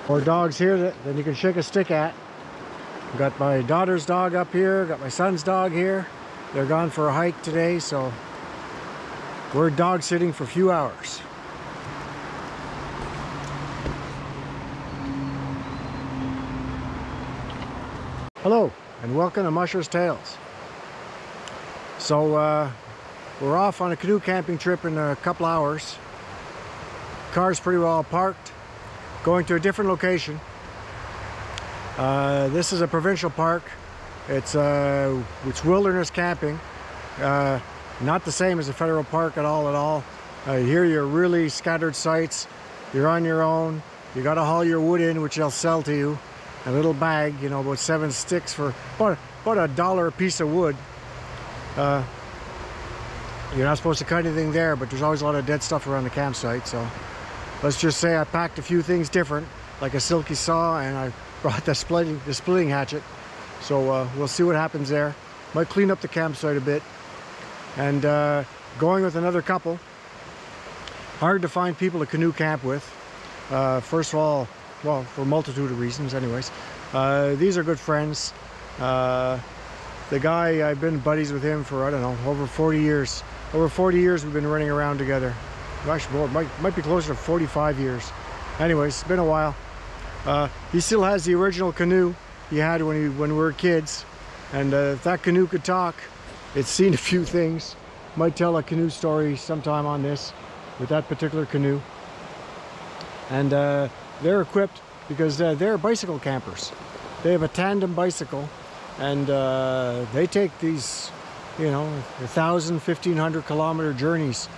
More dogs here than you can shake a stick at. Got my daughter's dog up here, got my son's dog here. They're gone for a hike today, so we're dog sitting for a few hours. Hello, and welcome to Musher's Tales. So we're off on a canoe camping trip in a couple hours. Car's pretty well parked, going to a different location. This is a provincial park. It's wilderness camping. Not the same as a federal park at all. Here you're really scattered sites. You're on your own. You got to haul your wood in, which they'll sell to you. A little bag, you know, about 7 sticks for about $1 a piece of wood. You're not supposed to cut anything there, but there's always a lot of dead stuff around the campsite. So let's just say I packed a few things different, like a silky saw, and I brought the splitting hatchet. So we'll see what happens there. Might clean up the campsite a bit. And going with another couple. Hard to find people to canoe camp with. First of all, well, for a multitude of reasons anyways. These are good friends. The guy, I've been buddies with him for, I don't know, over 40 years. Over 40 years we've been running around together. Actually more, might be closer to 45 years. Anyways, it's been a while. He still has the original canoe he had when we were kids. And if that canoe could talk, it's seen a few things. Might tell a canoe story sometime on this with that particular canoe. And they're equipped because they're bicycle campers. They have a tandem bicycle, and they take these, you know, 1,000, 1,500 kilometer journeys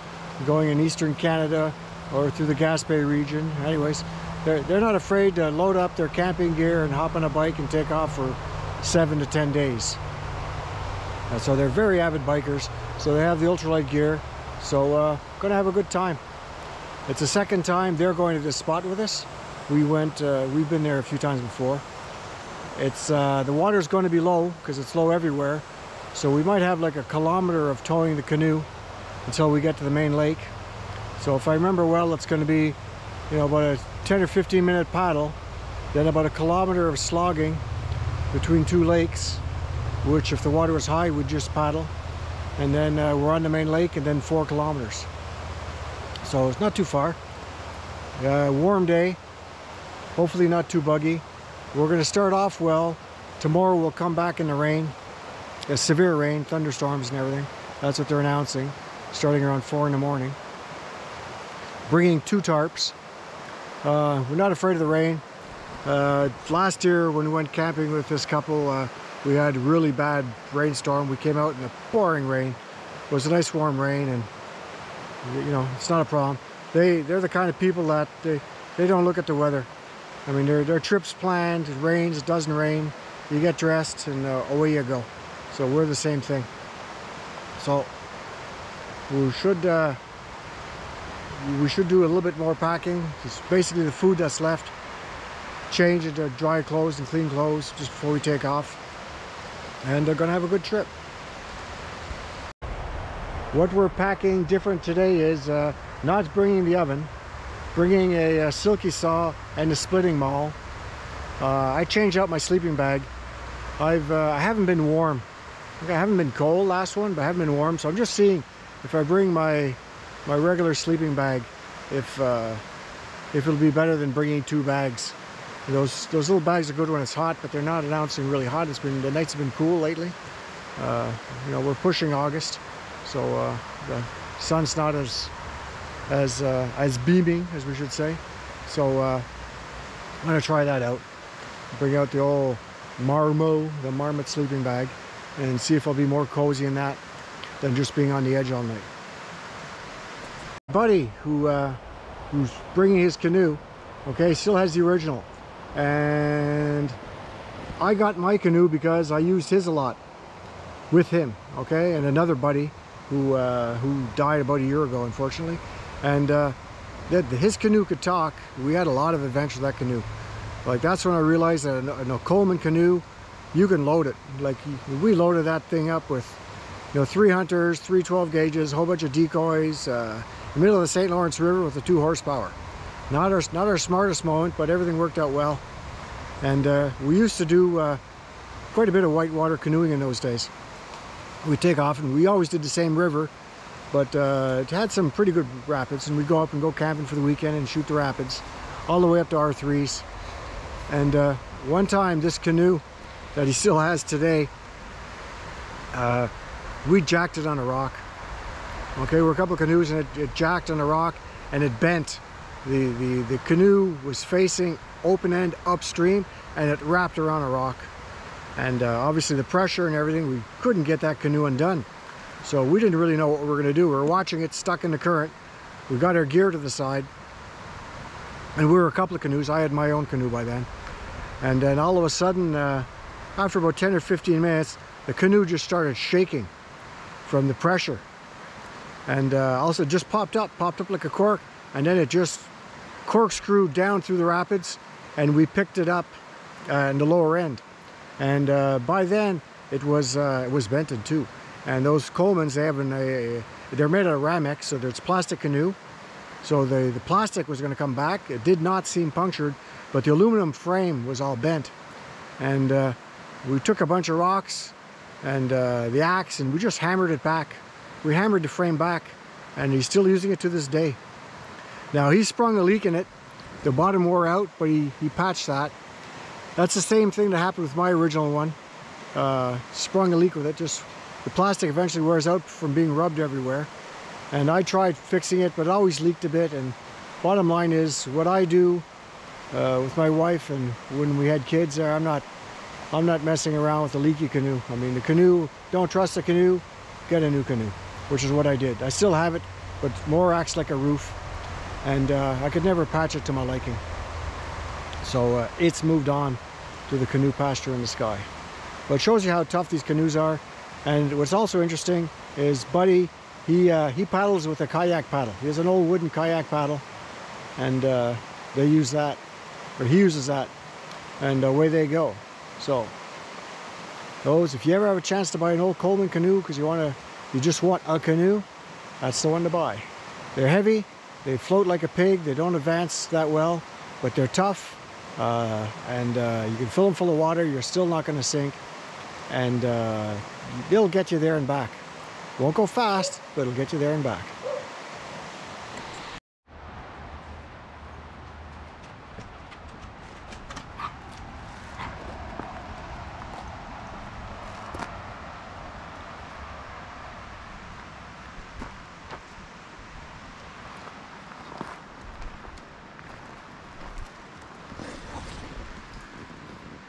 going in eastern Canada or through the Gaspé region. Anyways, they're not afraid to load up their camping gear and hop on a bike and take off for 7 to 10 days. So they're very avid bikers. So they have the ultralight gear. So gonna have a good time. It's the second time they're going to this spot with us. We've been there a few times before. It's the water's going to be low because it's low everywhere. So we might have like a kilometer of towing the canoe until we get to the main lake. So if I remember well, it's going to be, you know, about a 10 or 15 minute paddle, then about a kilometer of slogging between two lakes, which if the water was high, we'd just paddle. And then we're on the main lake, and then 4 kilometers. So it's not too far. Warm day, hopefully not too buggy. We're going to start off well. Tomorrow we'll come back in the rain, severe rain, thunderstorms and everything. That's what they're announcing, starting around 4 in the morning. Bringing 2 tarps. We're not afraid of the rain. Last year when we went camping with this couple, we had a really bad rainstorm. We came out in a pouring rain. It was a nice warm rain, and you know, it's not a problem. They're the kind of people that they don't look at the weather. I mean, their trips planned. It rains, it doesn't rain. You get dressed and away you go. So we're the same thing. So we should do a little bit more packing. Just basically the food that's left, change into dry clothes and clean clothes just before we take off. And they're gonna have a good trip. What we're packing different today is not bringing the oven, bringing a silky saw and a splitting maul. I changed out my sleeping bag. I haven't been warm. I haven't been cold last one, but I haven't been warm. So I'm just seeing if I bring my regular sleeping bag, if it'll be better than bringing 2 bags. Those little bags are good when it's hot, but they're not announcing really hot. The nights have been cool lately. You know, we're pushing August, so the sun's not as beaming as we should say. So I'm gonna try that out. Bring out the old the marmot sleeping bag, and see if I'll be more cozy in that than just being on the edge all night. Buddy who's bringing his canoe, okay, still has the original. And I got my canoe because I used his a lot with him, okay, and another buddy who died about a year ago, unfortunately. And his canoe could talk. We had a lot of adventure with that canoe. Like, that's when I realized that a Coleman canoe, you can load it. Like, we loaded that thing up with, you know, 3 hunters, 3 12 gauges, a whole bunch of decoys, in the middle of the St. Lawrence River with a 2 horsepower. Not our smartest moment, but everything worked out well. And we used to do quite a bit of whitewater canoeing in those days. We'd take off, and we always did the same river, but it had some pretty good rapids, and we'd go up and go camping for the weekend and shoot the rapids all the way up to R3s. And one time, this canoe that he still has today, we jacked it on a rock. Okay, we're a couple of canoes, and it jacked on a rock, and it bent. The canoe was facing open end upstream, and it wrapped around a rock. And obviously the pressure and everything, we couldn't get that canoe undone. So we didn't really know what we were going to do. We were watching it stuck in the current. We got our gear to the side, and we were a couple of canoes. I had my own canoe by then. And then all of a sudden, after about 10 or 15 minutes, the canoe just started shaking from the pressure. And also just popped up like a cork, and then it just corkscrewed down through the rapids, and we picked it up in the lower end. And by then it was bent in two. And those Colemans, they're made out of Ramex, so it's plastic canoe. So the plastic was going to come back. It did not seem punctured, but the aluminum frame was all bent. And we took a bunch of rocks and the axe, and we just hammered it back. We hammered the frame back, and he's still using it to this day. Now, he sprung a leak in it. The bottom wore out, but he patched that. That's the same thing that happened with my original one. Sprung a leak with it. Just the plastic eventually wears out from being rubbed everywhere. And I tried fixing it, but it always leaked a bit. And bottom line is, what I do with my wife, and when we had kids there, I'm not messing around with a leaky canoe. I mean, the canoe, don't trust the canoe, get a new canoe, which is what I did. I still have it, but more acts like a roof. And I could never patch it to my liking. So it's moved on to the canoe pasture in the sky. But it shows you how tough these canoes are. And what's also interesting is Buddy, he paddles with a kayak paddle. He has an old wooden kayak paddle, and they use that, or he uses that, and away they go. So those, if you ever have a chance to buy an old Coleman canoe because you just want a canoe, that's the one to buy. They're heavy. They float like a pig. They don't advance that well, but they're tough. And you can fill them full of water. You're still not going to sink. And they'll get you there and back. Won't go fast, but it'll get you there and back.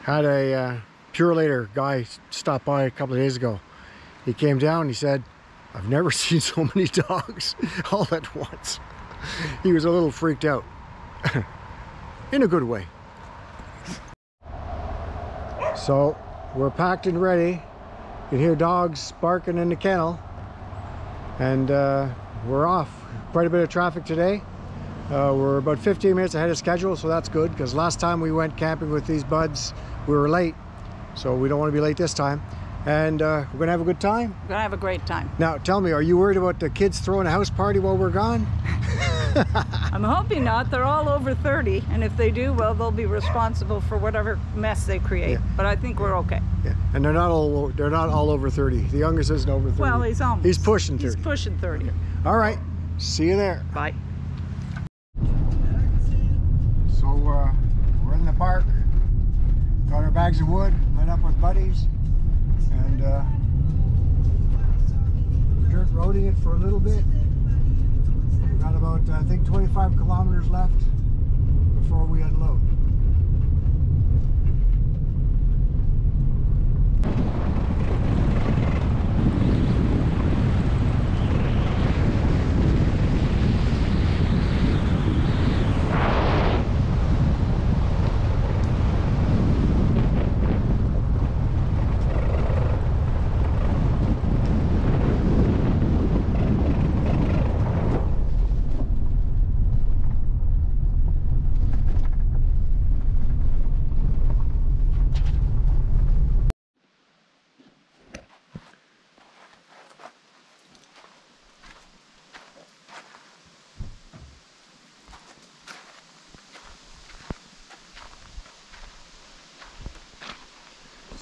Had a Pure Later guy stop by a couple of days ago. He came down and he said, "I've never seen so many dogs all at once." He was a little freaked out. In a good way. So we're packed and ready. You can hear dogs barking in the kennel. And we're off. Quite a bit of traffic today. We're about 15 minutes ahead of schedule, so that's good, because last time we went camping with these buds, we were late. So we don't want to be late this time. And we're going to have a good time? We're going to have a great time. Now, tell me, are you worried about the kids throwing a house party while we're gone? I'm hoping not. They're all over 30, and if they do, well, they'll be responsible for whatever mess they create. Yeah. But I think we're okay. Yeah, and they're not all over 30. The youngest isn't over 30. Well, he's almost. He's pushing 30. He's pushing 30. Okay. All right. See you there. Bye. So we're in the park. Got our bags of wood, met up with buddies, and dirt roading it for a little bit. We've got about, I think, 25 kilometers left before we unload.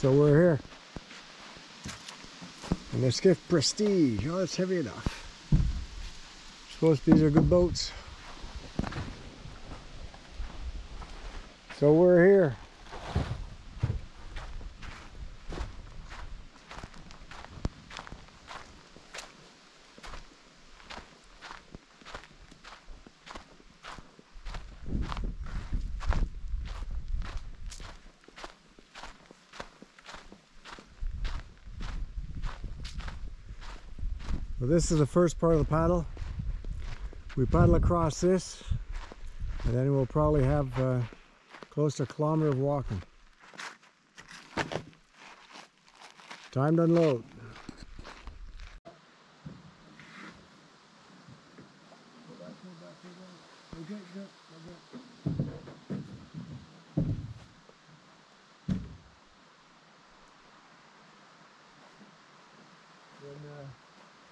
So we're here. And the skiff Prestige. Oh, it's heavy enough. Suppose these are good boats. So we're here. Well, this is the first part of the paddle. We paddle across this, and then we'll probably have close to a kilometer of walking. Time to unload.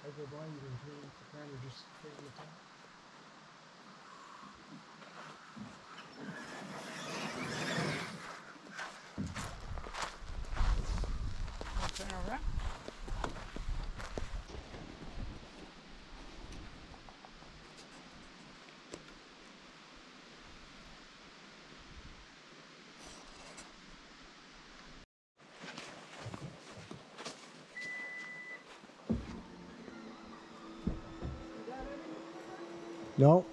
I go by, you can hear the kind of just taking the time. Turn around. No.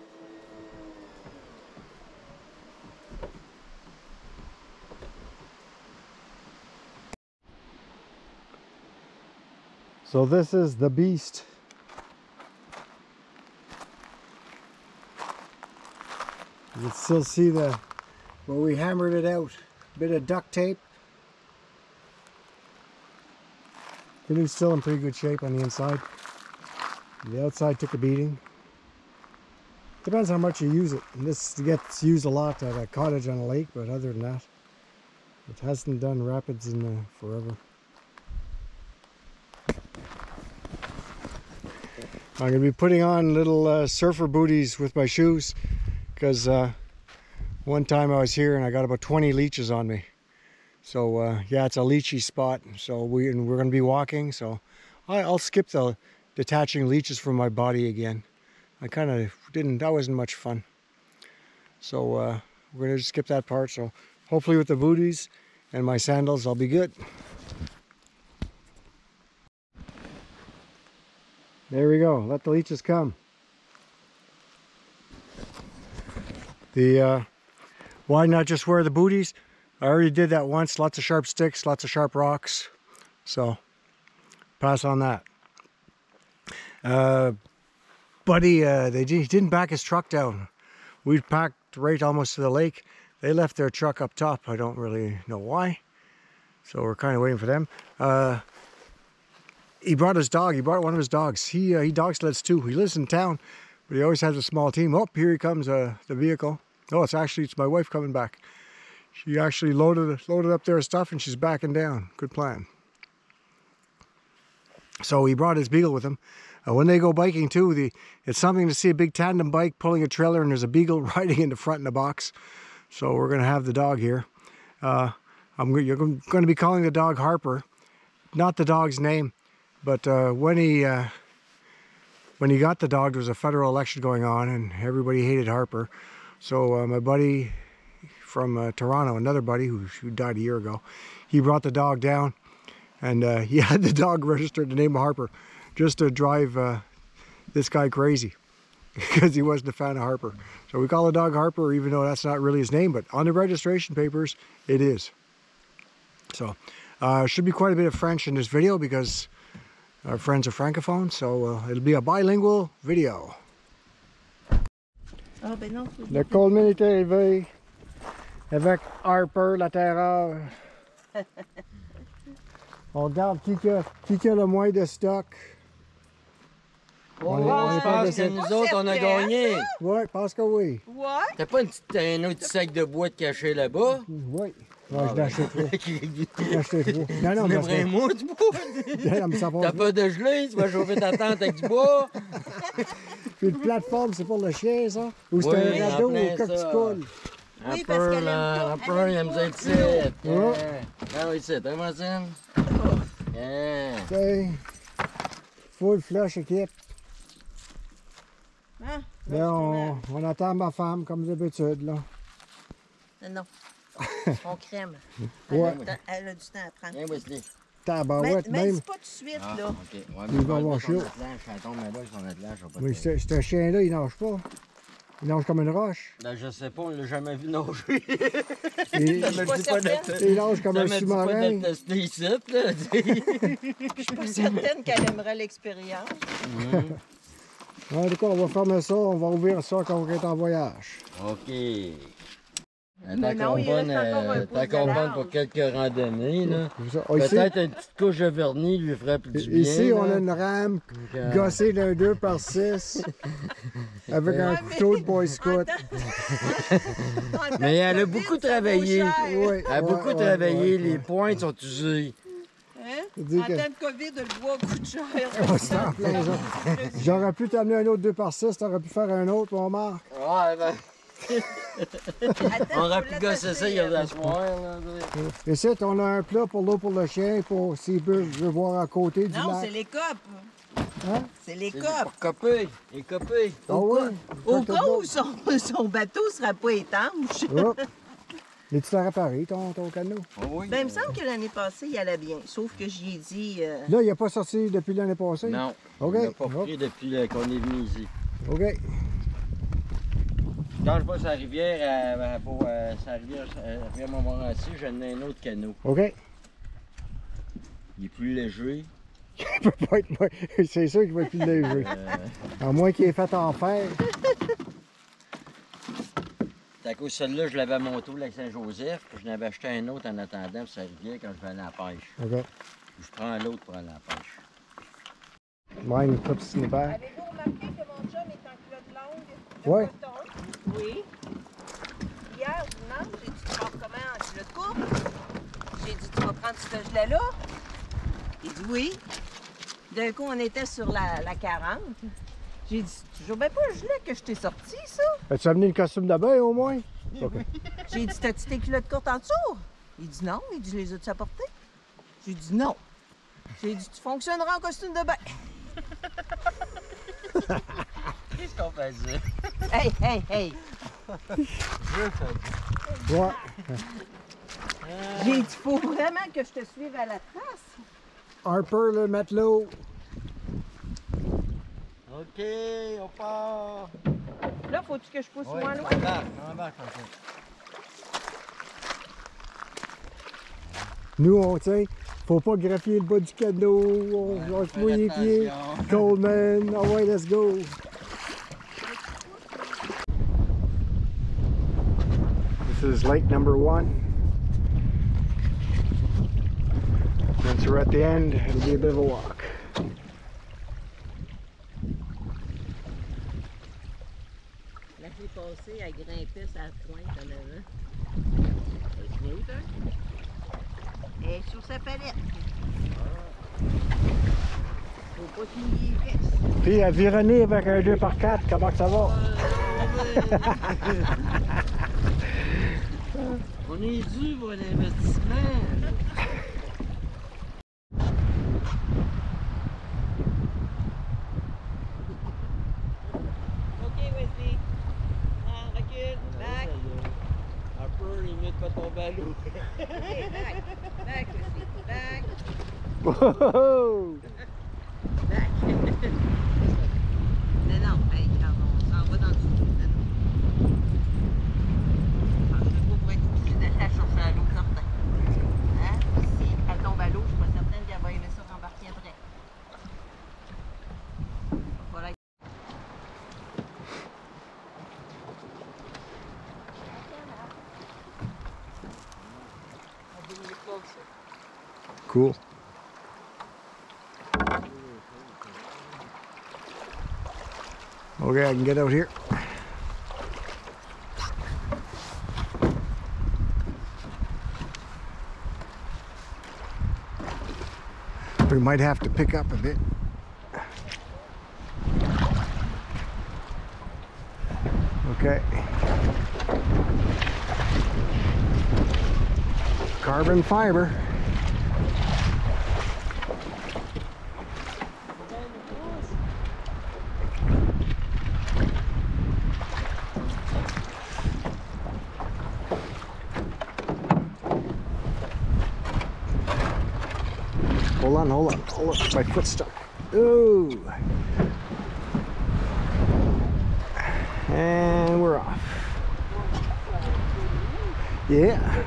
So this is the beast. You can still see where we hammered it out. A bit of duct tape. Canoe's still in pretty good shape on the inside. The outside took a beating. Depends how much you use it. And this gets used a lot at a cottage on a lake, but other than that, it hasn't done rapids in forever. I'm going to be putting on little surfer booties with my shoes because one time I was here and I got about 20 leeches on me. So yeah, it's a leechy spot. So we're going to be walking. So I'll skip the detaching leeches from my body again. I kind of didn't, that wasn't much fun. So we're going to skip that part. So hopefully with the booties and my sandals, I'll be good. There we go. Let the leeches come. Why not just wear the booties? I already did that once. Lots of sharp sticks, lots of sharp rocks. So pass on that. Buddy, he didn't back his truck down. We packed right almost to the lake. They left their truck up top. I don't really know why. So we're kind of waiting for them. He brought his dog. He brought one of his dogs. He dog sleds too. He lives in town, but he always has a small team. Oh, here he comes, the vehicle. Oh, it's my wife coming back. She actually loaded up their stuff and she's backing down. Good plan. So he brought his beagle with him. When they go biking too, it's something to see a big tandem bike pulling a trailer and there's a beagle riding in the front in the box. So we're going to have the dog here. You're going to be calling the dog Harper. Not the dog's name, but when he got the dog, there was a federal election going on and everybody hated Harper. So my buddy from Toronto, another buddy who died a year ago, he brought the dog down and he had the dog registered the name of Harper just to drive this guy crazy because he wasn't a fan of Harper. So we call the dog Harper even though that's not really his name, but on the registration papers it is. So should be quite a bit of French in this video because our friends are francophones, so it'll be a bilingual video. Ah, ben non. L'école militaire élevé avec Harper, la terreur. On regarde qui a le moins de stock. Oh, Je pense que nous autres, on a gagné. Oui, je pense que oui. What? T'as pas un autre sac de bois de caché là-bas? Oui. Ouais, je l'ai acheté trop. Je l'ai acheté trop. Non, non, Tu parce mets que... un mot du bois? Non, mais ça va. T'as pas de gelée? Tu vas chauffer ta tente avec du bois? Puis une plateforme, c'est pour le chien, ça? Ou c'est Oui, un radeau en plein ou comme ça. tu coules? Oui, parce qu'elle aime tout. Un peu, il aime ça ici. Oh. Ah oui, c'est, t'as Martine? Yeah. Okay. Full flush équipe. Hein? Là, on attend ma femme, comme d'habitude, là. Non. On crème. Ouais. Elle a du temps à prendre. Viens, Wesley. Tabarouette, Mais même. dis pas tout de suite, Ah, là. OK. Ouais, Il va mais avoir son chaud. attelage, ça tombe là, son attelage, je vais pas Oui, te- ce chien-là, il nage pas. Il nage comme une roche. Ben, je sais pas, on l'a jamais vu nager. Il, Ça me pas dit pas certaine. il nage comme ça un me dit pas sous-marin. de tester ici, là. Je suis pas certaine qu'elle aimerait l'expérience. En tout cas, on va fermer ça, on va ouvrir ça quand on est en voyage. OK. Mais non, il reste encore un pouce de T'accompagnes large. pour quelques randonnées, là. Ici, Peut-être une petite couche de vernis lui ferait plus du bien. ici, on là. a une rame Donc, gossée d'un 2x6 avec un Ouais, couteau de Boy Scout. Mais elle a beaucoup travaillé. Oui, Elle a beaucoup travaillé, les pointes sont usées. Hein? Dis En que- temps de COVID, le bois coûte cher. On s'en plaint, ça. J'aurais pu t'amener un autre 2x6, t'aurais pu faire un autre, mon Marc. Ouais, ben, Attends, on aurait je pu peux gosser ça il y a l'attacher, la soirée, là. Ici, on a un plat pour l'eau pour le chien, pour s'il veut voir à côté du Non, lac. c'est les copes. Hein? C'est les C'est copes. pour coper, les coper. Ah ouais? Au cas où son bateau ne sera pas étanche. Hop. Es-tu réparé, ton canot? Oh oui. Ben, il me semble que l'année passée, il allait bien. Sauf que j'y ai dit... Là, il n'a pas sorti depuis l'année passée? Non, OK. on l'a pas Hop. pris depuis qu'on est venu ici. OK. Quand je passe à la rivière, pour sa rivière Montmorency, j'en ai un autre canot. OK. Il est plus léger. Il peut pas être moins... C'est sûr qu'il va être plus léger. À moins qu'il ait fait en fer. C'est à cause de celui-là, je l'avais à mon tour, avec Saint-Joseph, puis je n'avais acheté un autre en attendant pour sa rivière quand je vais aller à la pêche. OK. Je prends l'autre pour aller à la pêche. Mine clip snipper. Avez-vous remarqué que mon chum est en culotte longue? de Ouais. coton? Oui. Hier, dimanche, j'ai dit, tu pars comment en culotte courte? J'ai dit, tu vas prendre ce gilet-là? Il dit oui. D'un coup, on était sur la 40. J'ai dit, c'est toujours bien pas le gilet que je t'ai sorti, ça? As-tu amené le costume de bain au moins? OK. J'ai dit, t'as-tu tes culottes courtes en dessous? Il dit non. Il dit, je les as-tu apportées? J'ai dit non. J'ai dit, tu fonctionneras en costume de bain. Qu'est-ce qu'on faisait? Hey, hey, hey. Ouais. J'ai dit, faut vraiment que je te suive à la trace. Harper, le matelot. OK, on part. Là, faut-tu que je pousse Ouais, moins loin? on embarque, Nous, on tient. Faut pas graffier le bas du canot. On va se mouiller les pieds. Coleman. Ah ouais, let's go. This is lake number 1. Once we're at the end, it'll be a bit of a walk. La fille passée, elle grimpait sa pointe en avant. Elle est sur sa palette. Faut pas se mouiller les fesses. Puis à Vironner avec un 2x4, comment que ça va? On est dû pour un investissement. OK, Wesley. Ah, recule. Back. Un peu, limite, pas tomber à l'eau. OK, back. Back, Wesley. Back. Wow! Back. Non, hey, on s'en va dans le sous. Je ne sais pas pour être obligé d'aller la chercher à l'eau, certain. Hein? Si elle tombe à l'eau, je suis pas certaine qu'elle va aimer ça rembarquer après. Voilà. Cool. Okay, I can get out here. We might have to pick up a bit. Okay. Carbon fiber. Hold on. My foot's stuck. Ooh. And we're off. Yeah.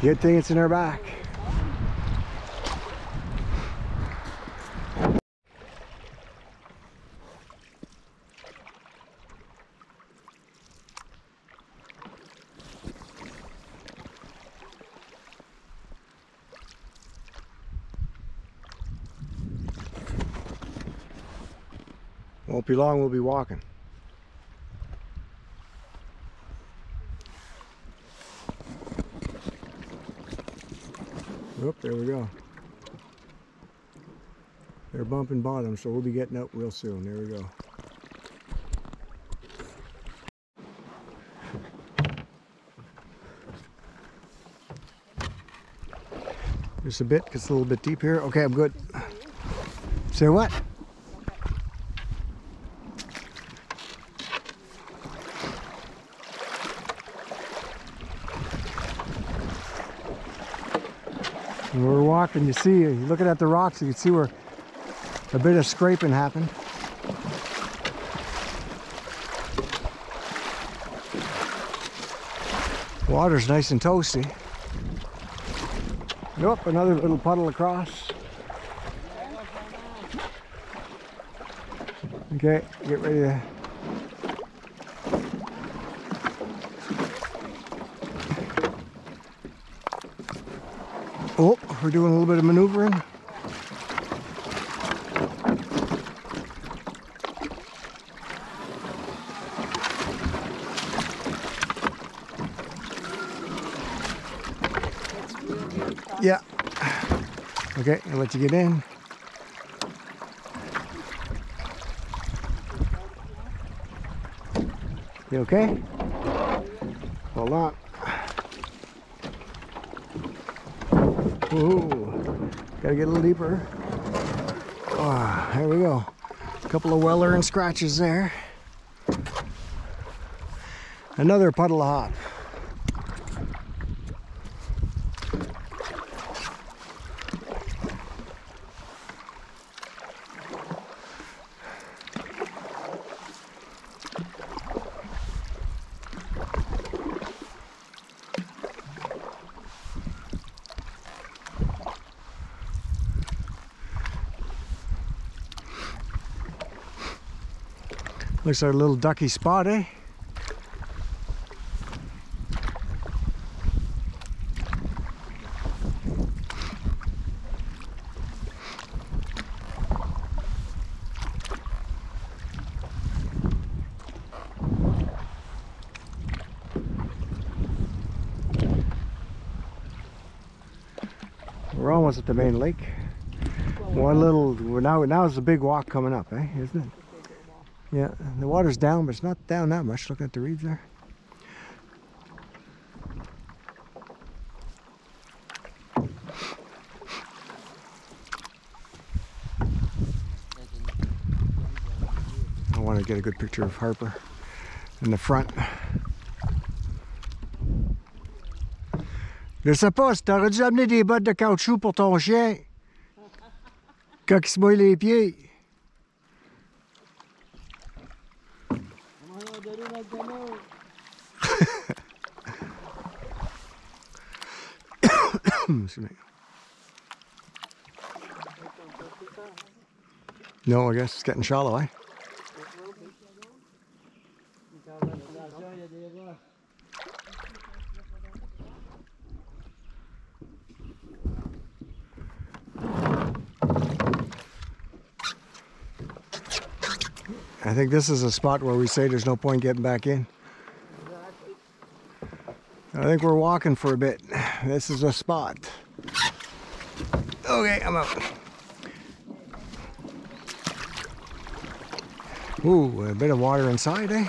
Good thing it's in our back. Won't be long, we'll be walking. Oop, there we go. They're bumping bottom, so we'll be getting up real soon. There we go. Just a bit, gets a little bit deep here. Okay, I'm good. Say what? When we're walking, you see, you're looking at the rocks, you can see where a bit of scraping happened. Water's nice and toasty. Nope, another little puddle across. Okay, get ready to... Oh, we're doing a little bit of maneuvering. Yeah. Okay, I'll let you get in. You okay? Hold on. Ooh, gotta get a little deeper. Oh, there we go. A couple of well earned scratches there. Another puddle of hop. Looks like a little ducky spot, eh? We're almost at the main lake. One little, now is the big walk coming up, eh? Isn't it? Yeah, the water's down, but it's not down that much. Looking at the reeds there. I want to get a good picture of Harper in the front. Je sais pas, si t'aurais dû amener des bottes de caoutchouc pour ton chien quand il se mouille les pieds. No, I guess it's getting shallow, eh? I think this is a spot where we say there's no point getting back in. I think we're walking for a bit. This is a spot. Okay, I'm out. Ooh, a bit of water inside, eh?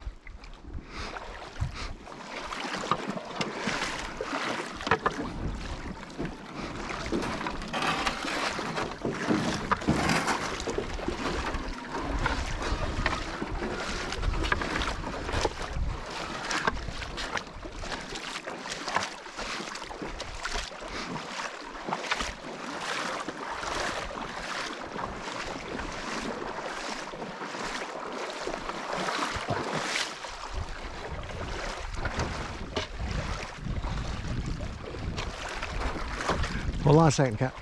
Hold on a second, Cat.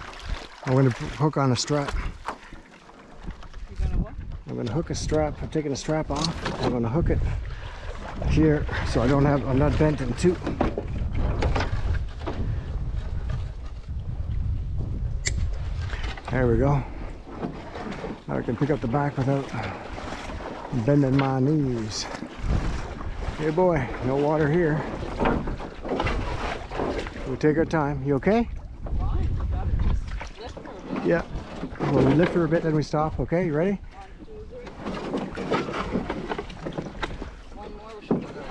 I'm going to hook on a strap. You gonna what? I'm going to hook a strap. I'm taking a strap off. I'm going to hook it here so I'm not bent in two. There we go. Now I can pick up the back without bending my knees. Hey boy, no water here. We'll take our time. You okay? Fine. You gotta just lift her a bit. Yeah. Well, we lift her a bit, then we stop. Okay, you ready? 1, 2, 3. One more. We should be good.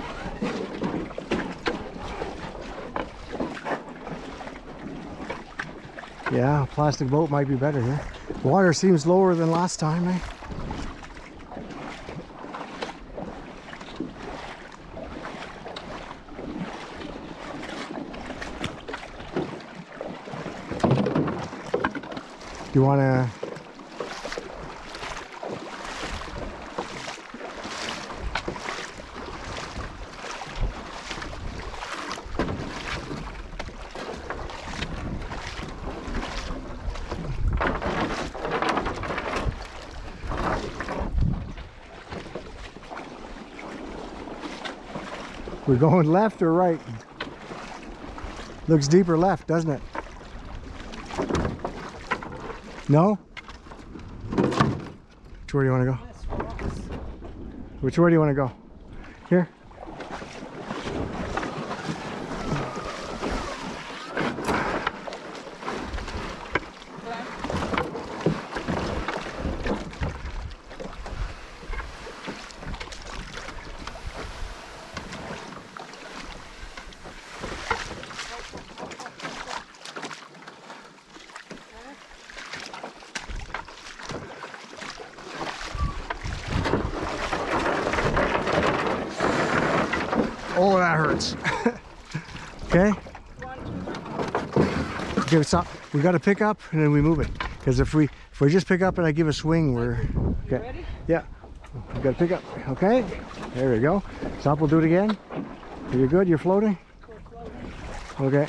Yeah, plastic boat might be better here. Water seems lower than last time, eh? Do you want to... We're going left or right? Looks deeper left, doesn't it? No? Which way do you want to go? Which way do you want to go? Here? Oh, that hurts. Okay? Okay, stop. We got to pick up and then we move it. Because if we just pick up and I give a swing, we're okay. Ready? Yeah. We got to pick up. Okay. There we go. Stop. We'll do it again. You're good. You're floating. Okay.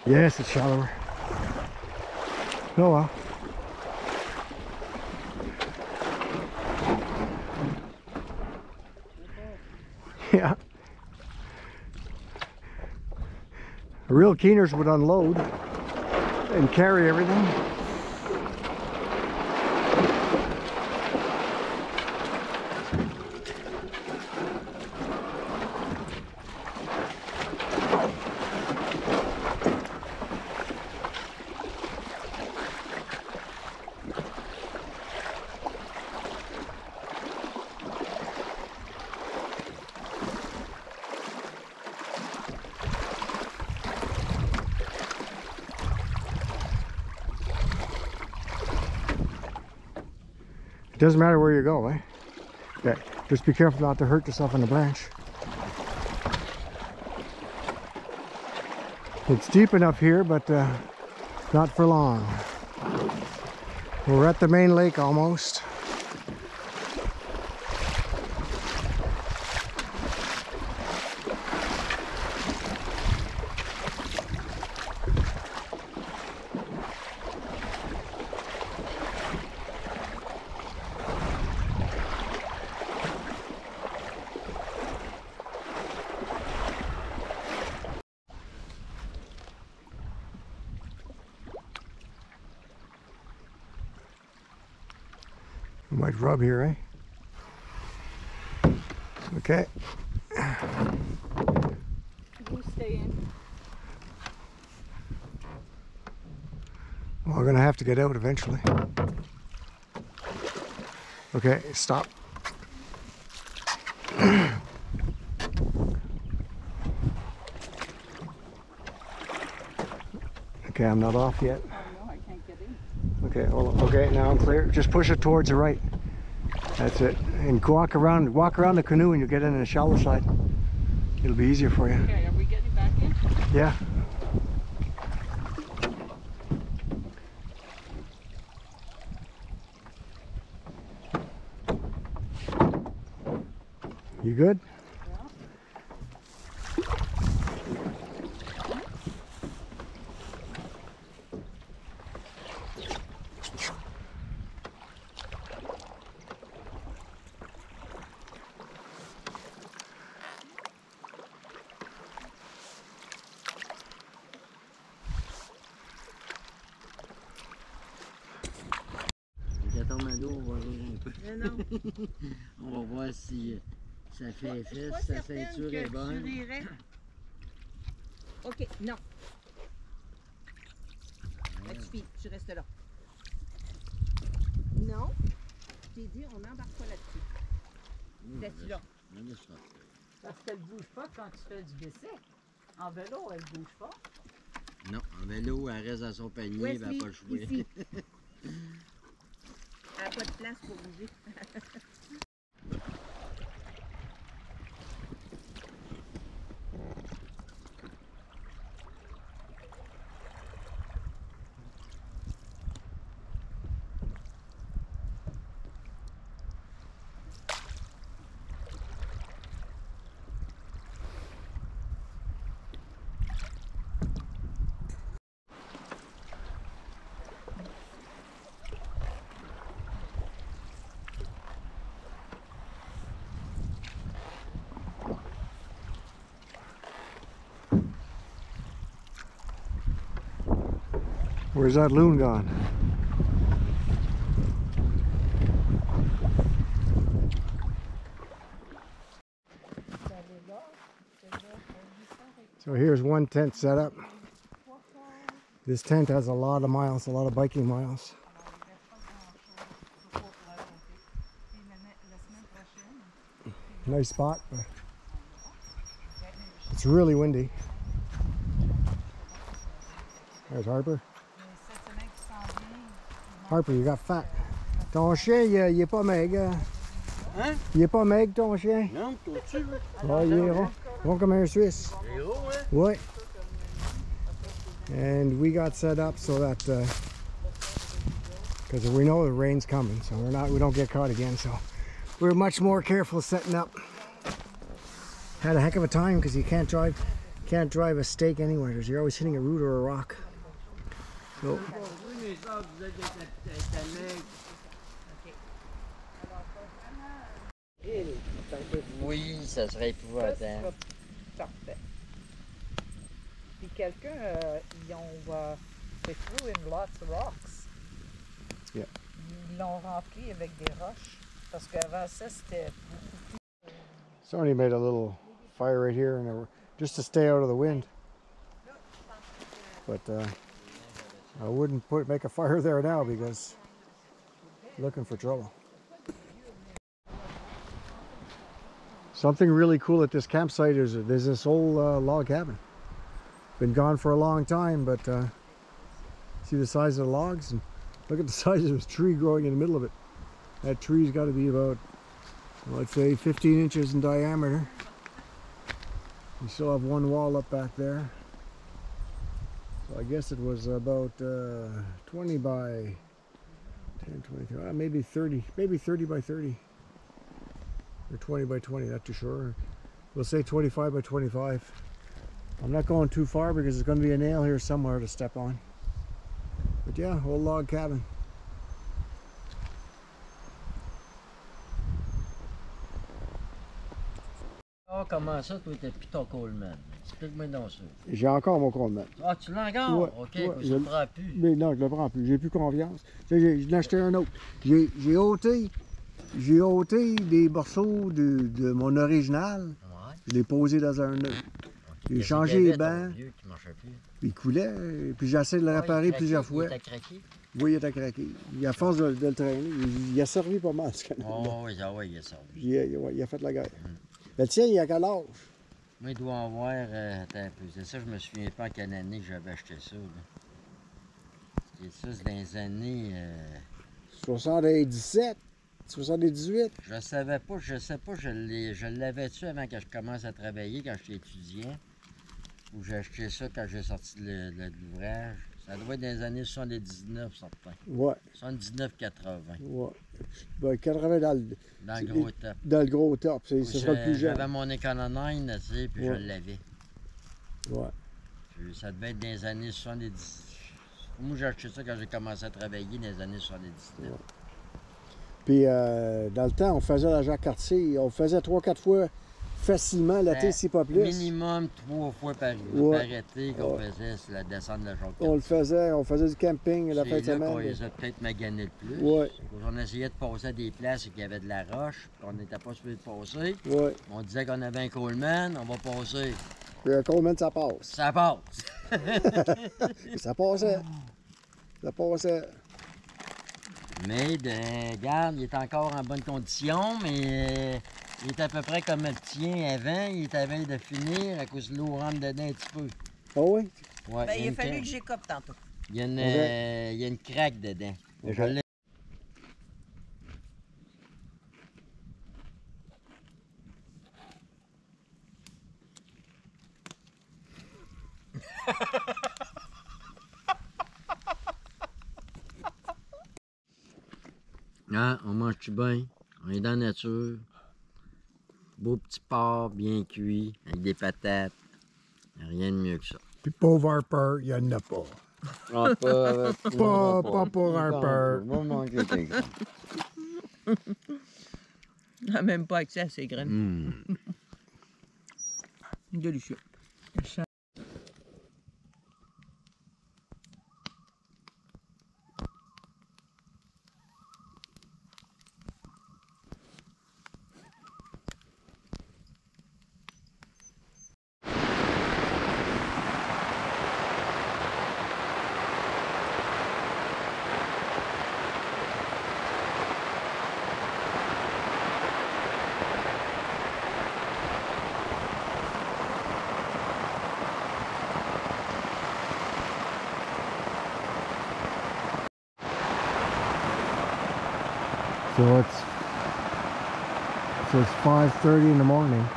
Yes, it's shallower. Oh well. Yeah. Real keeners would unload and carry everything. It doesn't matter where you go, eh? Okay. Just be careful not to hurt yourself on the branch. It's deep enough here, but not for long. We're at the main lake almost. We might rub here, eh? Okay. You stay in. Well, we're gonna have to get out eventually. Okay, stop. Okay, I'm not off yet. Oh no, I can't get in. Okay, hold on. Okay, now I'm clear. Just push it towards the right. That's it. And walk around the canoe and you'll get in the shallow side. It'll be easier for you. Okay, are we getting back in? Yeah. You good? Yeah. non. On va voir si ça fait Je suis effet, pas si sa certaine ceinture que est bonne. tu rirais. OK, non. Ça suffit, tu restes là. Non, je t'ai dit, on n'embarque pas là-dessus. Reste là. Parce qu'elle ne bouge pas quand tu fais du bicycle. En vélo, elle ne bouge pas. Non, en vélo, elle reste dans son panier, elle Wesley, va pas jouer. ici. Elle n'a pas de place pour bouger. Where's that loon gone? So here's one tent set up. This tent has a lot of miles, a lot of biking miles. Nice spot, but it's really windy. There's Harper. Harper, you got fat. Ton chien, il est pas maigre. Hein? Il est pas maigre, ton chien? Non, toi-tu? Oh, il est rond. Rond comme un Suisse. C'est gros, hein? Ouais. And we got set up so that, because we know the rain's coming, so we don't get caught again. So we're much more careful setting up. Had a heck of a time because you can't drive a stake anywhere. You're always hitting a root or a rock. So. Oui, ça serait épouvantable. Parfait. Puis quelqu'un, ils ont they threw in lots of rocks. Yeah. Ils l'ont rempli avec des roches. Parce qu'avant ça, c'était beaucoup plus... Somebody made a little fire right here, and just to stay out of the wind. But I wouldn't make a fire there now because looking for trouble. Something really cool at this campsite is there's this old log cabin. Been gone for a long time, but see the size of the logs, and look at the size of this tree growing in the middle of it. That tree's got to be about, well, I'd say 15 inches in diameter. You still have one wall up back there. So I guess it was about 20 by 10, 20, maybe 30 by 30. Or 20 by 20, not too sure. We'll say 25 by 25. I'm not going too far because there's going to be a nail here somewhere to step on. But yeah, old log cabin. Oh, comment ça, toi, t'as plus ton Coleman? Explique-moi donc ça. J'ai encore mon Coleman. Ah, tu l'as encore? Ouais, OK, ouais, je le prends plus. Mais non, je le prends plus. J'ai plus confiance. Tu sais, j'en ai acheté un autre. J'ai ôté des morceaux de mon original. Ouais. Je l'ai posé dans un nœud. J'ai Qu'est-ce changé qu'il y les avait, bancs. ton vieux qui marchait plus? Il coulait. Puis j'ai essayé de le réparer plusieurs fois. Il était craqué? Oui, il était craqué. À force de le traîner, il a servi pas mal, ce canot. Oh, oui, ah, ouais, il est servi. Il a fait la guerre. Le tien, il a quel âge? Moi, il doit avoir. Attends un peu. C'est ça, je me souviens pas en quelle année que j'avais acheté ça. Là. Ça, c'est dans les années. 77, 78. Je savais pas, je sais pas, je l'avais-tu avant que je commence à travailler, quand j'étais étudiant? Ou j'ai acheté ça quand j'ai sorti de l'ouvrage? Ça doit être dans les années 79, certain. Ouais. 79-80. Ouais. Ben, 80 dans le gros top. Dans le gros top. Ce sera le plus jeune. J'avais mon Econoline, tu sais, puis ouais. Je l'avais. Ouais. Puis ça devait être dans les années 70. Moi, j'ai acheté ça quand j'ai commencé à travailler dans les années 79. Ouais. Puis, dans le temps, on faisait la Jacques Cartier. On faisait 3-4 fois facilement l'été, si pas plus. Minimum 3 fois par été qu'on faisait sur la descente de la Jonquière. On faisait du camping la fin de semaine. C'est là qu'on les a peut-être maganés le plus. Ouais. On essayait de passer à des places où il y avait de la roche, puis on n'était pas supposé de passer. Ouais. On disait qu'on avait un Coleman, on va passer. Puis un Coleman, ça passe. Ça passe. Ça passait. Ça passait. Mais, regarde, il est encore en bonne condition, mais il est à peu près comme le tien avant. Il est à veille de finir à cause de l'eau rentre dedans un petit peu. Oh oui? Ouais, Ben, il a fallu que j'écope tantôt. Il y a une craque dedans. Okay. Je l'ai. Ah, on mange-tu bien? On est dans la nature. Beau petit porc bien cuit, avec des patates. Rien de mieux que ça. Puis pauvre Harper, il n'y en a pas. Ah, Pas pour Harper. On va manger tes graines. On n'a même pas accès à ces graines. Délicieux. So it's 5:30 in the morning.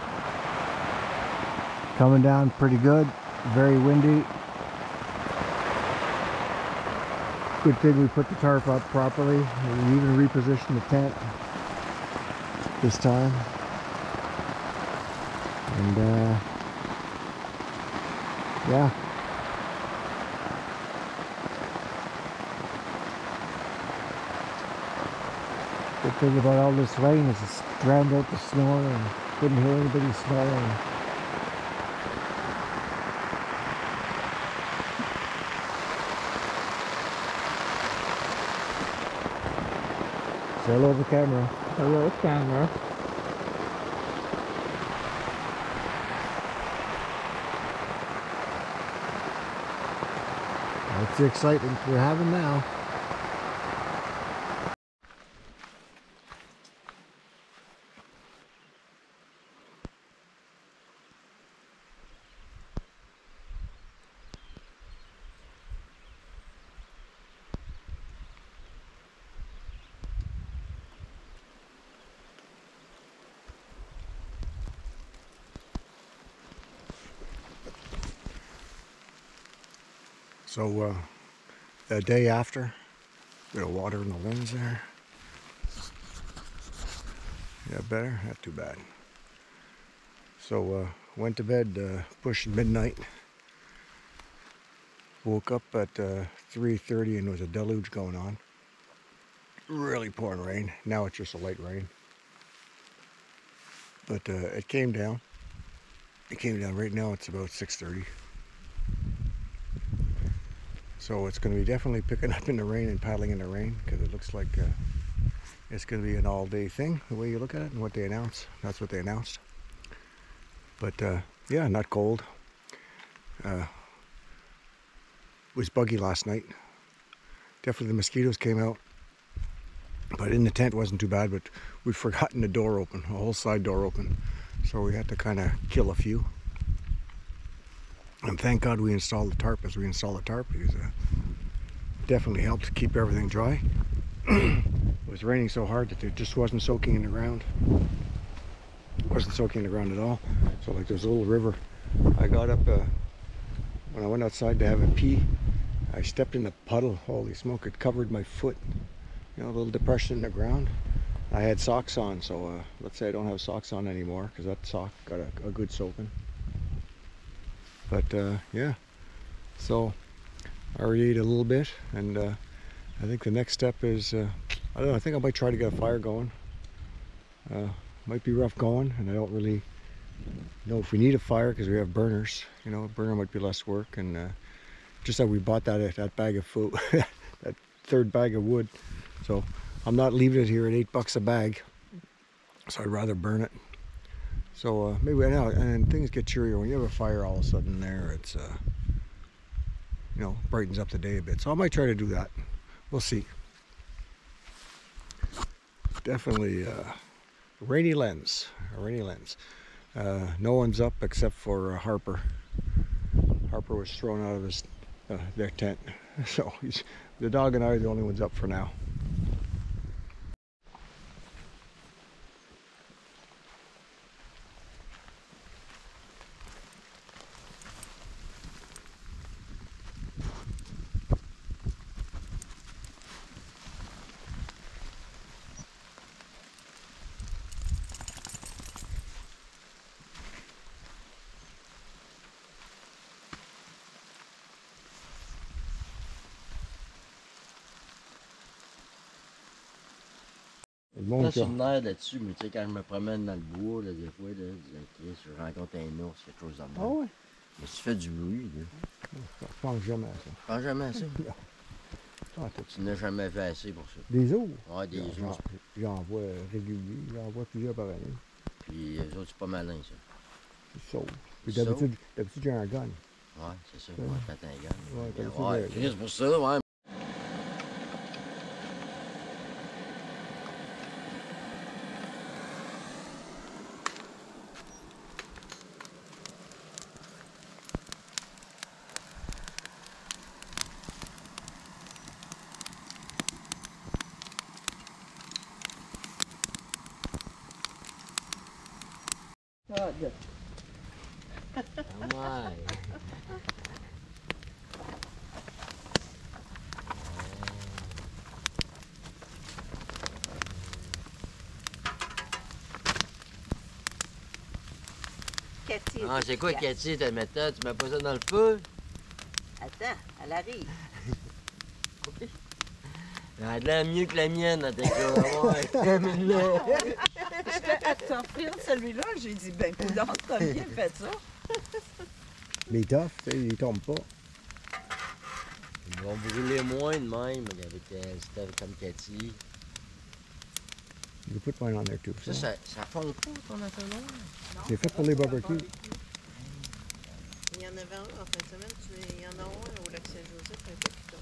Coming down pretty good, very windy. Good thing we put the tarp up properly. We even repositioned the tent this time. And yeah. Good thing about all this rain is it's drowned out the snore and couldn't hear anybody snoring. Say hello to the camera. Hello, camera. That's the excitement we're having now. So the day after, bit of water in the lens there. Yeah, better, not too bad. So went to bed pushing midnight. Woke up at 3:30 and there was a deluge going on. Really pouring rain. Now it's just a light rain. But it came down. It came down right now. It's about 6:30. So it's going to be definitely picking up in the rain and paddling in the rain because it looks like it's going to be an all-day thing the way you look at it and what they announce. That's what they announced. But yeah, not cold. It was buggy last night. Definitely the mosquitoes came out. But in the tent wasn't too bad, but we'd forgotten the door open, the whole side door open. So we had to kind of kill a few. And thank God we installed the tarp as we installed the tarp because it definitely helped keep everything dry. It was raining so hard that it just wasn't soaking in the ground. It wasn't soaking in the ground at all. So like there's a little river. I got up, when I went outside to have a pee, I stepped in a puddle. Holy smoke, it covered my foot. You know, a little depression in the ground. I had socks on, so let's say I don't have socks on anymore because that sock got a good soaking. But yeah, so I already ate a little bit, and I think the next step is, I don't know, I think I might try to get a fire going. Might be rough going, and I don't really You know, if we need a fire because we have burners, you know, a burner might be less work. And just like we bought that bag of food, that third bag of wood. So I'm not leaving it here at $8 a bag. So I'd rather burn it. So maybe now, and things get cheerier when you have a fire all of a sudden there. It's you know, brightens up the day a bit. So I might try to do that. We'll see. Definitely a rainy lens. No one's up except for Harper. Harper was thrown out of his their tent, so the dog and I are the only ones up for now. Là, sur le nerf là-dessus, mais tu sais, quand je me promène dans le bois, là, des fois, là, je rencontre un ours, quelque chose comme ça. Ah ouais? Mais tu fais du bruit, là. Je pense jamais à ça. Je pense jamais à ça. Ah, Tu n'as jamais fait assez pour ça. des ours? Ouais, des ours. J'en vois réguliers, j'en vois plusieurs par année. Puis eux autres, c'est pas malin, ça. Ils sautent. Puis d'habitude, j'ai un gun. Ouais, c'est ça. Ouais, t'as un gun. Ouais, Chris, pour ça, ouais. Ouais. Cathy. Ah, c'est quoi, Cathy, ta méthode? Tu mets pas ça dans le feu? Attends, elle arrive. Elle a de l'air mieux que la mienne, dans tes cas. Ouais, J'étais à t'offrir celui-là, j'ai dit, ben, coudonc, t'as bien fait ça. Les toughs, ils tombent pas. Ils vont brûler moins de même avec Steph comme Cathy. You can put mine on there too. Ça fond pas, ton affaire là? C'est fait pour les barbecues. Il y en avait un en fin de semaine. Il y en a un au lac Saint-Joseph, un peu plus tard.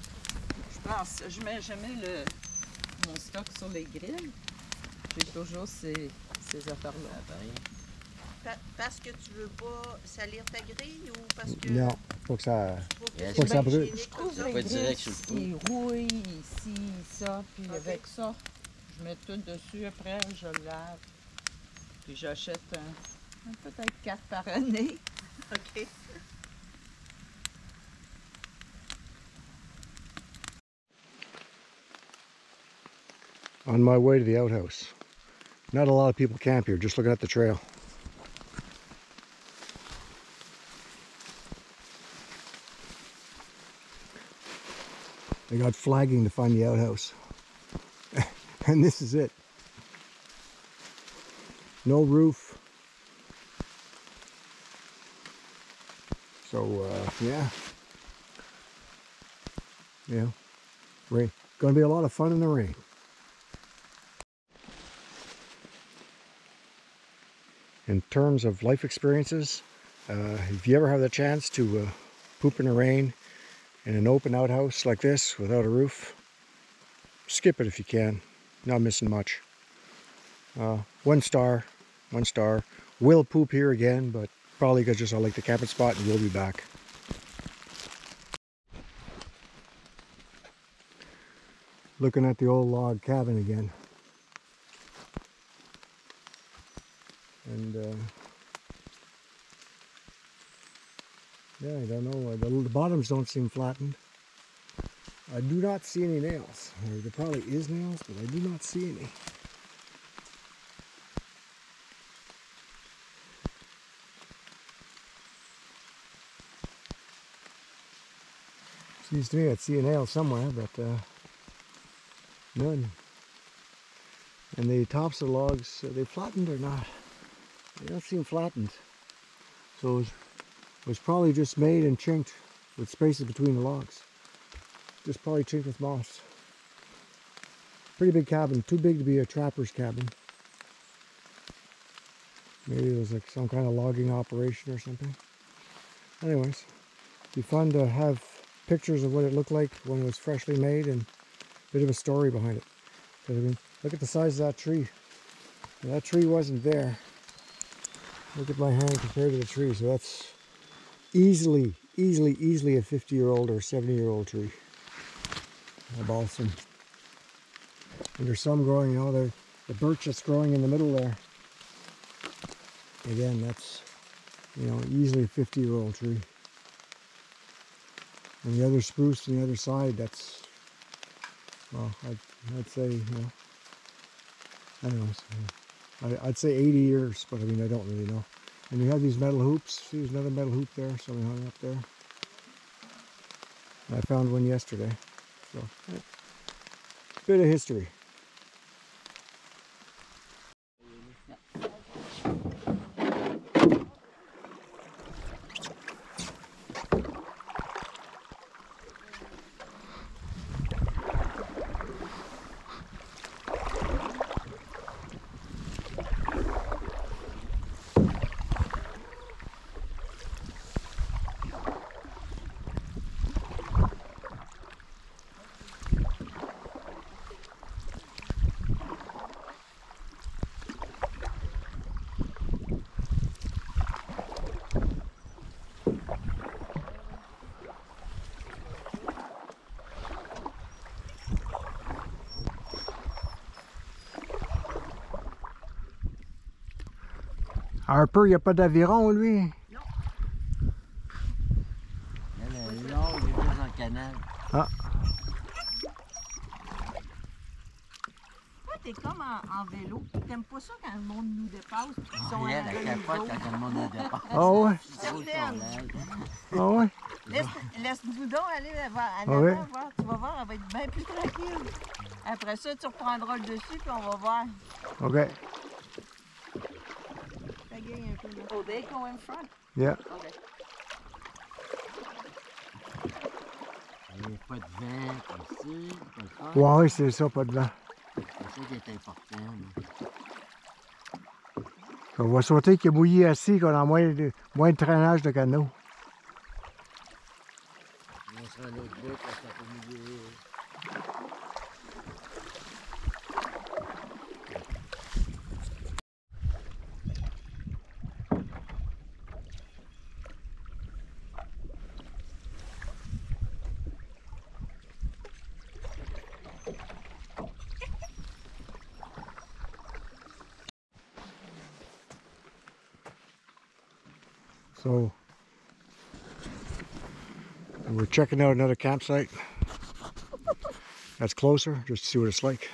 Je pense, je mets jamais mon stock sur les grilles. J'ai toujours ces affaires-là. Parce que tu veux pas salir ta grille ou parce que... Non, faut que ça... Faut que ça brûle. Je trouve Ça les peut être grilles, direct sur le coup. ils rouillent ici, ça, puis avec ça, je mets tout dessus, après je lave. Puis j'achète peut-être 4 par année. OK. On my way to the outhouse. Not a lot of people camp here, just looking at the trail. They got flagging to find the outhouse. And this is it. No roof. So, yeah. Yeah. Rain. Gonna be a lot of fun in the rain. In terms of life experiences, if you ever have the chance to poop in the rain in an open outhouse like this without a roof, skip it if you can. Not missing much. 1 star. Will poop here again, but probably because just I like the camping spot and we'll be back. Looking at the old log cabin again. And yeah, I don't know, the bottoms don't seem flattened. I do not see any nails. There probably is nails, but I do not see any. Seems to me I'd see a nail somewhere, but none. And the tops of the logs, are they flattened or not? They don't seem flattened. So it was probably just made and chinked with spaces between the logs. Just probably chinked with moss. Pretty big cabin, too big to be a trapper's cabin. Maybe it was like some kind of logging operation or something. Anyways, it'd be fun to have pictures of what it looked like when it was freshly made and a bit of a story behind it. Because I mean, look at the size of that tree. And that tree wasn't there. Look at my hand compared to the tree. So that's easily a 50-year-old or 70-year-old tree. A balsam. And there's some growing, you know, the birch that's growing in the middle there. Again, that's, you know, easily a 50-year-old tree. And the other spruce on the other side, that's, well, I'd say, you know, I don't know, I'd say 80 years, but I mean, I don't really know. And you have these metal hoops. See, there's another metal hoop there, something hung up there. I found one yesterday. So, yeah. Bit of history. Harper, il n'y a pas d'aviron, lui? Non. Il y en a un, il est dans le canal. Ah. Toi, t'es comme en vélo. T'aimes pas ça quand le monde nous dépasse? Puis ils sont Elle, à elle la capote niveau. quand le monde la dépasse. Ah ouais? Certaine. Ah ouais? Laisse-nous donc aller en Ah avant, ouais? voir. Tu vas voir, elle va être bien plus tranquille. Après ça, tu reprendras le dessus, puis on va voir. OK. Pagaille un peu. Là. Oh, they go in front? Yeah. Okay. Il n'y a pas de vent comme ici, pas le fun. Ouais, c'est ça, pas de vent. C'est ça qui est important. Là. On va sauter qu'il est mouillé assis, qu'on a moins de traînage de canot. On sera à l'autre bout, là, ça peut mouiller. So we're checking out another campsite that's closer, just to see what it's like.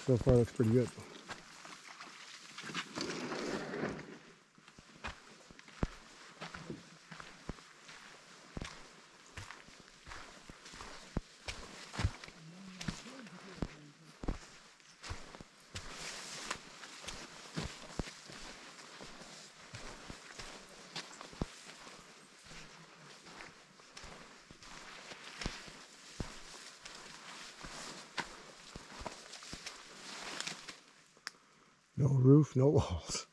So far, looks pretty good. No roof, no walls.